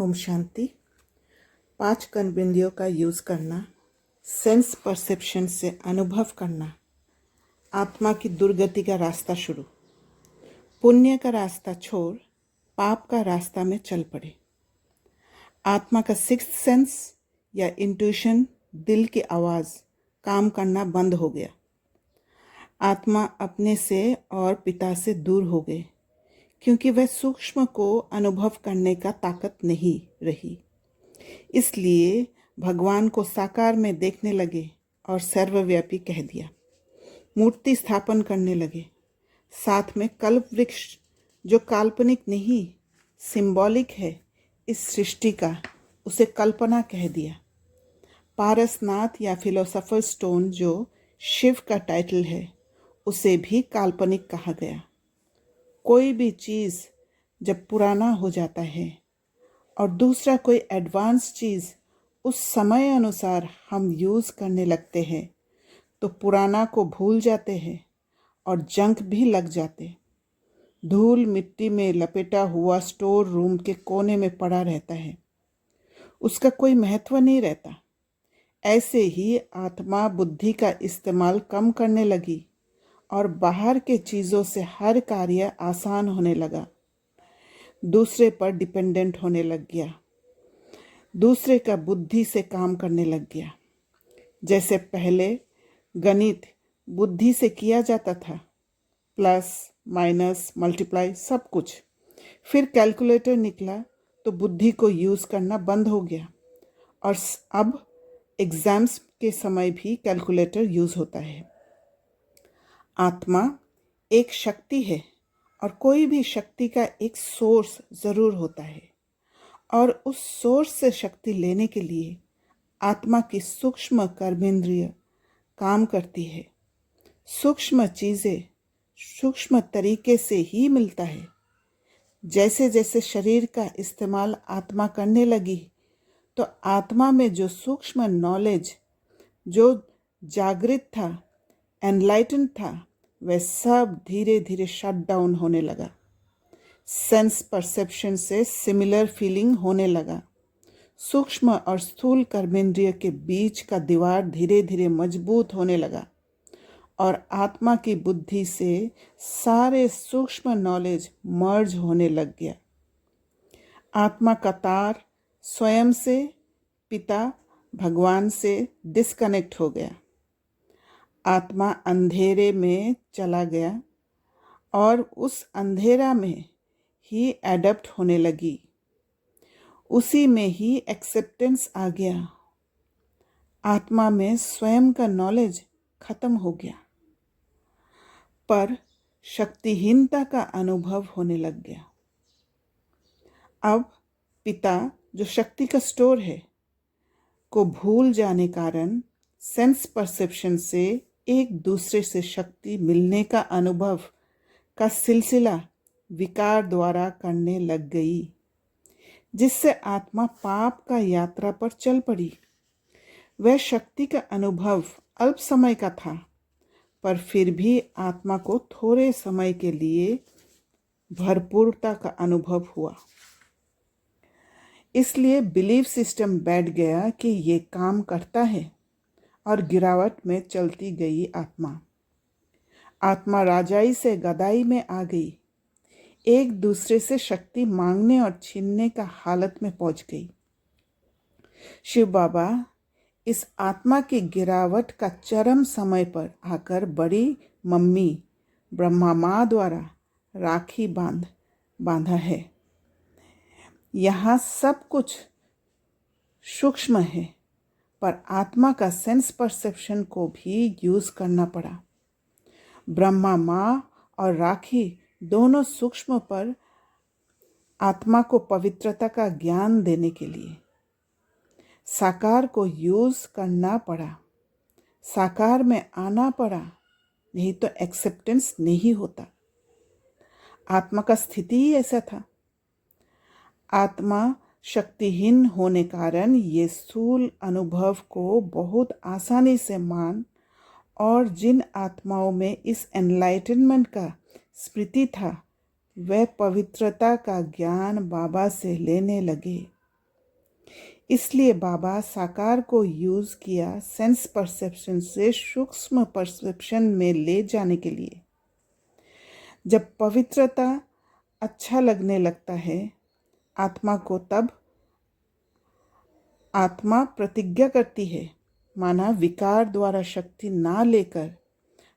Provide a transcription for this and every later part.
ओम शांति। 5 कर्मेंद्रियों का यूज़ करना, sense perception से अनुभव करना, आत्मा की दुर्गति का रास्ता शुरू। पुण्य का रास्ता छोड़ पाप का रास्ता में चल पड़े। आत्मा का सिक्स्थ सेंस या इंट्यूशन, दिल की आवाज़ काम करना बंद हो गया। आत्मा अपने से और पिता से दूर हो गए, क्योंकि वह सूक्ष्म को अनुभव करने का ताकत नहीं रही। इसलिए भगवान को साकार में देखने लगे और सर्वव्यापी कह दिया। मूर्ति स्थापन करने लगे, साथ में कल्प वृक्ष जो काल्पनिक नहीं सिंबॉलिक है इस सृष्टि का, उसे कल्पना कह दिया। पारसनाथ या फिलोसोफर स्टोन जो शिव का टाइटल है, उसे भी काल्पनिक कहा गया। कोई भी चीज़ जब पुराना हो जाता है और दूसरा कोई एडवांस चीज़ उस समय अनुसार हम यूज़ करने लगते हैं, तो पुराना को भूल जाते हैं और जंक भी लग जाते। धूल मिट्टी में लपेटा हुआ स्टोर रूम के कोने में पड़ा रहता है, उसका कोई महत्व नहीं रहता। ऐसे ही आत्मा बुद्धि का इस्तेमाल कम करने लगी और बाहर के चीज़ों से हर कार्य आसान होने लगा। दूसरे पर डिपेंडेंट होने लग गया, दूसरे का बुद्धि से काम करने लग गया। जैसे पहले गणित बुद्धि से किया जाता था, प्लस माइनस मल्टीप्लाई सब कुछ। फिर कैलकुलेटर निकला तो बुद्धि को यूज़ करना बंद हो गया और अब एग्ज़ाम्स के समय भी कैलकुलेटर यूज़ होता है। आत्मा एक शक्ति है और कोई भी शक्ति का एक सोर्स ज़रूर होता है, और उस सोर्स से शक्ति लेने के लिए आत्मा की सूक्ष्म कर्मेंद्रिय काम करती है। सूक्ष्म चीज़ें सूक्ष्म तरीके से ही मिलता है। जैसे जैसे शरीर का इस्तेमाल आत्मा करने लगी, तो आत्मा में जो सूक्ष्म नॉलेज, जो जागृत था, एनलाइटन था, वह सब धीरे धीरे शट डाउन होने लगा। सेंस परसेप्शन से सिमिलर फीलिंग होने लगा। सूक्ष्म और स्थूल कर्मेंद्रिय के बीच का दीवार धीरे धीरे मजबूत होने लगा और आत्मा की बुद्धि से सारे सूक्ष्म नॉलेज मर्ज होने लग गया। आत्मा का तार स्वयं से, पिता भगवान से डिस्कनेक्ट हो गया। आत्मा अंधेरे में चला गया और उस अंधेरा में ही एडप्ट होने लगी, उसी में ही एक्सेप्टेंस आ गया। आत्मा में स्वयं का नॉलेज खत्म हो गया, पर शक्तिहीनता का अनुभव होने लग गया। अब पिता जो शक्ति का स्टोर है को भूल जाने कारण सेंस परसेप्शन से एक दूसरे से शक्ति मिलने का अनुभव का सिलसिला विकार द्वारा करने लग गई, जिससे आत्मा पाप का यात्रा पर चल पड़ी। वह शक्ति का अनुभव अल्प समय का था, पर फिर भी आत्मा को थोड़े समय के लिए भरपूरता का अनुभव हुआ। इसलिए बिलीफ सिस्टम बैठ गया कि ये काम करता है और गिरावट में चलती गई आत्मा। आत्मा राजाई से गदाई में आ गई, एक दूसरे से शक्ति मांगने और छीनने का हालत में पहुंच गई। शिव बाबा इस आत्मा की गिरावट का चरम समय पर आकर बड़ी मम्मी ब्रह्मा माँ द्वारा राखी बांधा है। यहाँ सब कुछ सूक्ष्म है, पर आत्मा का सेंस परसेप्शन को भी यूज़ करना पड़ा। ब्रह्मा माँ और राखी दोनों सूक्ष्म पर आत्मा को पवित्रता का ज्ञान देने के लिए साकार को यूज़ करना पड़ा, साकार में आना पड़ा, नहीं तो एक्सेप्टेंस नहीं होता। आत्मा का स्थिति ही ऐसा था। आत्मा शक्तिहीन होने कारण ये स्थूल अनुभव को बहुत आसानी से मान, और जिन आत्माओं में इस एनलाइटनमेंट का स्मृति था, वह पवित्रता का ज्ञान बाबा से लेने लगे। इसलिए बाबा साकार को यूज़ किया सेंस परसेप्शन से सूक्ष्म परसेप्शन में ले जाने के लिए। जब पवित्रता अच्छा लगने लगता है आत्मा को, तब आत्मा प्रतिज्ञा करती है, माना विकार द्वारा शक्ति ना लेकर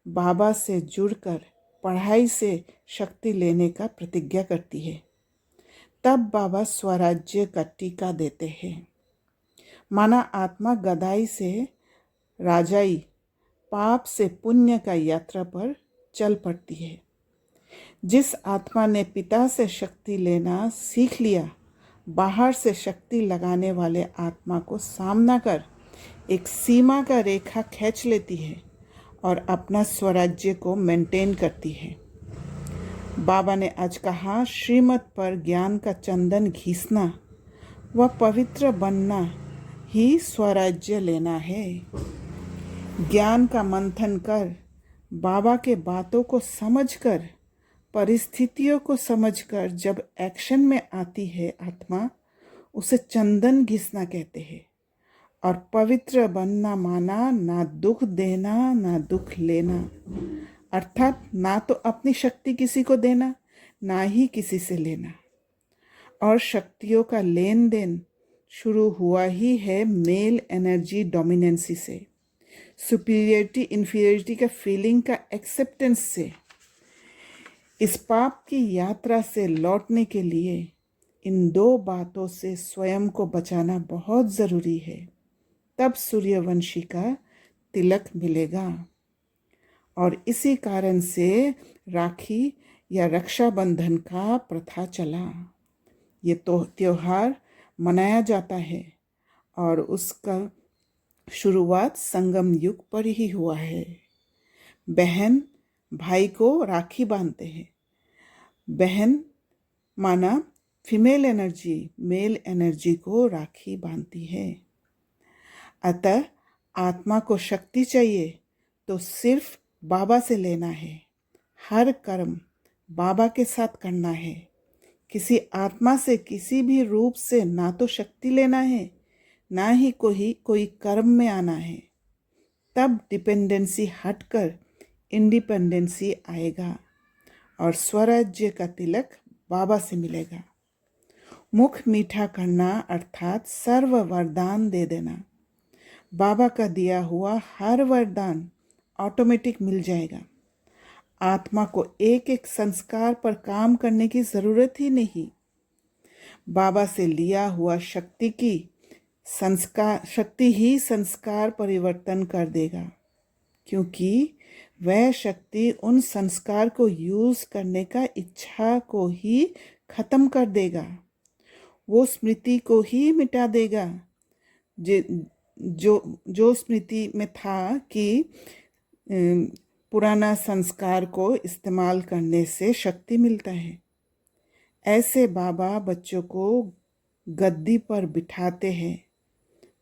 बाबा से जुड़कर पढ़ाई से शक्ति लेने का प्रतिज्ञा करती है। तब बाबा स्वराज्य का टीका देते हैं, माना आत्मा गदाई से राजाई, पाप से पुण्य का यात्रा पर चल पड़ती है। जिस आत्मा ने पिता से शक्ति लेना सीख लिया, बाहर से शक्ति लगाने वाले आत्मा को सामना कर एक सीमा का रेखा खींच लेती है और अपना स्वराज्य को मेंटेन करती है। बाबा ने आज कहा, श्रीमत पर ज्ञान का चंदन घिसना व पवित्र बनना ही स्वराज्य लेना है। ज्ञान का मंथन कर, बाबा के बातों को समझकर, परिस्थितियों को समझकर जब एक्शन में आती है आत्मा, उसे चंदन घिसना कहते हैं। और पवित्र बनना माना ना दुख देना ना दुख लेना, अर्थात ना तो अपनी शक्ति किसी को देना ना ही किसी से लेना। और शक्तियों का लेन देन शुरू हुआ ही है मेल एनर्जी डोमिनेंसी से, सुपीरियरिटी इन्फीरियरिटी का फीलिंग का एक्सेप्टेंस से। इस पाप की यात्रा से लौटने के लिए इन दो बातों से स्वयं को बचाना बहुत ज़रूरी है, तब सूर्यवंशी का तिलक मिलेगा। और इसी कारण से राखी या रक्षाबंधन का प्रथा चला। ये तो त्योहार मनाया जाता है और उसका शुरुआत संगम युग पर ही हुआ है। बहन भाई को राखी बांधते हैं। बहन माना फीमेल एनर्जी मेल एनर्जी को राखी बांधती है। अतः आत्मा को शक्ति चाहिए तो सिर्फ बाबा से लेना है। हर कर्म बाबा के साथ करना है। किसी आत्मा से किसी भी रूप से ना तो शक्ति लेना है ना ही कोई कर्म में आना है। तब डिपेंडेंसी हटकर इंडिपेंडेंसी आएगा और स्वराज्य का तिलक बाबा से मिलेगा। मुख मीठा करना अर्थात सर्व वरदान दे देना। बाबा का दिया हुआ हर वरदान ऑटोमेटिक मिल जाएगा। आत्मा को एक एक संस्कार पर काम करने की ज़रूरत ही नहीं। बाबा से लिया हुआ शक्ति ही संस्कार परिवर्तन कर देगा, क्योंकि वह शक्ति उन संस्कार को यूज़ करने का इच्छा को ही खत्म कर देगा। वो स्मृति को ही मिटा देगा जो स्मृति में था कि पुराना संस्कार को इस्तेमाल करने से शक्ति मिलता है। ऐसे बाबा बच्चों को गद्दी पर बिठाते हैं,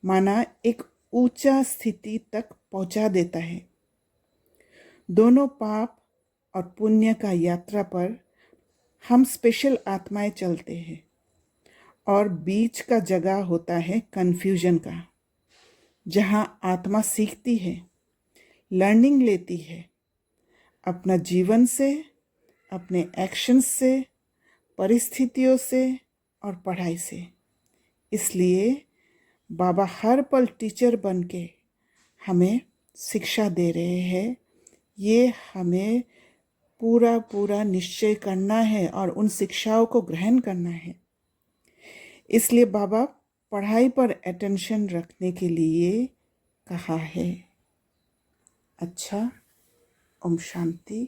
माना एक ऊंचा स्थिति तक पहुंचा देता है। दोनों पाप और पुण्य का यात्रा पर हम स्पेशल आत्माएं चलते हैं और बीच का जगह होता है कन्फ्यूजन का, जहां आत्मा सीखती है, लर्निंग लेती है अपना जीवन से, अपने एक्शंस से, परिस्थितियों से और पढ़ाई से। इसलिए बाबा हर पल टीचर बन के हमें शिक्षा दे रहे हैं। ये हमें पूरा निश्चय करना है और उन शिक्षाओं को ग्रहण करना है। इसलिए बाबा पढ़ाई पर अटेंशन रखने के लिए कहा है। अच्छा, ओम शांति।